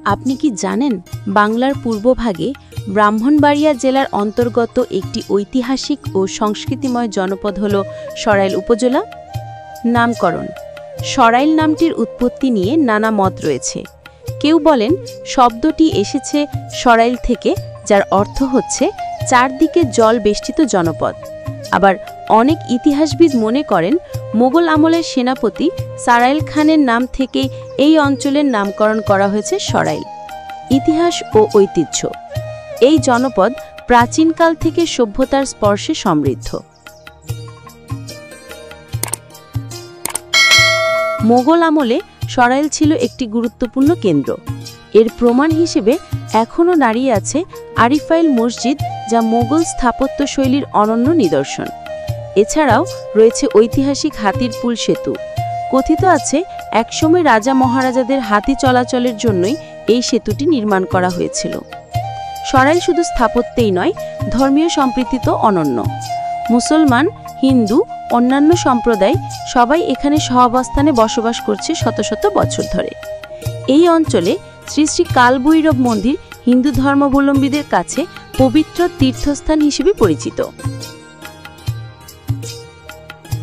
আপনি কি জানেন বাংলার পূর্বভাগে ব্রাহ্মণবাড়িয়া জেলার অন্তর্গত একটি ঐতিহাসিক ও সংস্কৃতিময় জনপদ হল সরাইল উপজেলা? নামকরণ। সরাইল নামটির উৎপত্তি নিয়ে নানা মত রয়েছে। কেউ বলেন শব্দটি এসেছে সরাইল থেকে, যার অর্থ হচ্ছে চারদিকে জল বেষ্টিত জনপদ। আবার অনেক ইতিহাসবিদ মনে করেন মোগল আমলের সেনাপতি সারাইল খানের নাম থেকে এই অঞ্চলের নামকরণ করা হয়েছে সরাইল। ইতিহাস ও ঐতিহ্য। এই জনপদ প্রাচীনকাল থেকে সভ্যতার স্পর্শে সমৃদ্ধ। মোগল আমলে সরাইল ছিল একটি গুরুত্বপূর্ণ কেন্দ্র। এর প্রমাণ হিসেবে এখনও দাঁড়িয়ে আছে আরিফাইল মসজিদ, যা মোগল স্থাপত্য শৈলীর অনন্য নিদর্শন। এছাড়াও রয়েছে ঐতিহাসিক হাতিরপুল সেতু। কথিত আছে একসময় রাজা মহারাজাদের হাতি চলাচলের জন্যই এই সেতুটি নির্মাণ করা হয়েছিল। সরাইল শুধু স্থাপত্যেই নয়, ধর্মীয় সম্প্রীতিতেও অনন্য। মুসলমান, হিন্দু, অন্যান্য সম্প্রদায় সবাই এখানে সহাবস্থানে বসবাস করছে শত শত বছর ধরে। এই অঞ্চলে শ্রী শ্রী কালভৈরব মন্দির হিন্দু ধর্মাবলম্বীদের কাছে পবিত্র তীর্থস্থান হিসেবে পরিচিত।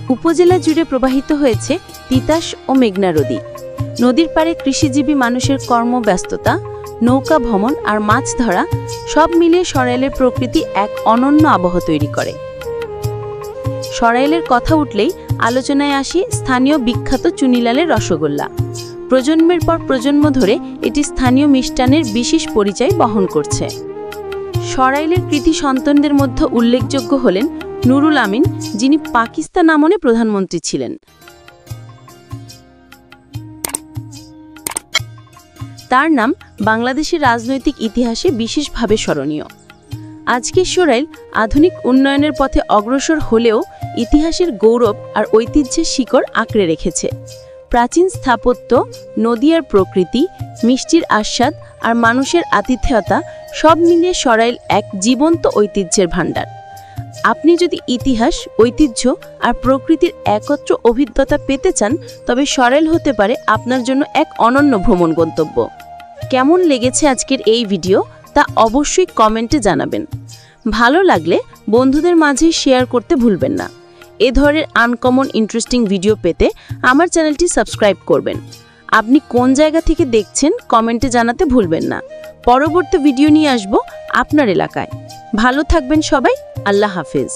উপজেলা জুড়ে প্রবাহিত হয়েছে তিতাস ও মেঘনা নদী। নদীর পাড়ে কৃষিজীবী মানুষের কর্মব্যস্ততা, নৌকা ভ্রমণ আর মাছ ধরা সব মিলিয়ে সরাইলের প্রকৃতি এক অনন্য আবহ তৈরি করে। সরাইলের কথা উঠলেই আলোচনায় আসে স্থানীয় বিখ্যাত চুনিলালের রসগোল্লা। প্রজন্মের পর প্রজন্ম ধরে এটি স্থানীয় মিষ্টানের বিশেষ পরিচয় বহন করছে। সরাইলের কৃতি সন্তানদের মধ্যে উল্লেখযোগ্য হলেন নুরুল আমিন, যিনি পাকিস্তান আমলে প্রধানমন্ত্রী ছিলেন। তার নাম বাংলাদেশের রাজনৈতিক ইতিহাসে বিশেষভাবে স্মরণীয়। আজকের সরাইল আধুনিক উন্নয়নের পথে অগ্রসর হলেও ইতিহাসের গৌরব আর ঐতিহ্যের শিকড় আঁকড়ে রেখেছে। প্রাচীন স্থাপত্য, নদী আর প্রকৃতি, মিষ্টির আস্বাদ আর মানুষের আতিথেয়তা সব মিলিয়ে সরাইল এক জীবন্ত ঐতিহ্যের ভাণ্ডার। আপনি যদি ইতিহাস, ঐতিহ্য আর প্রকৃতির একত্র অভিজ্ঞতা পেতে চান, তবে সরাইল হতে পারে আপনার জন্য এক অনন্য ভ্রমণ গন্তব্য। কেমন লেগেছে আজকের এই ভিডিও তা অবশ্যই কমেন্টে জানাবেন। ভালো লাগলে বন্ধুদের মাঝে শেয়ার করতে ভুলবেন না। এ ধরনের আনকমন ইন্টারেস্টিং ভিডিও পেতে আমার চ্যানেলটি সাবস্ক্রাইব করবেন। আপনি কোন জায়গা থেকে দেখছেন কমেন্টে জানাতে ভুলবেন না। পরবর্তী ভিডিও নিয়ে আসব আপনার এলাকায়। ভালো থাকবেন সবাই। আল্লাহ হাফেজ।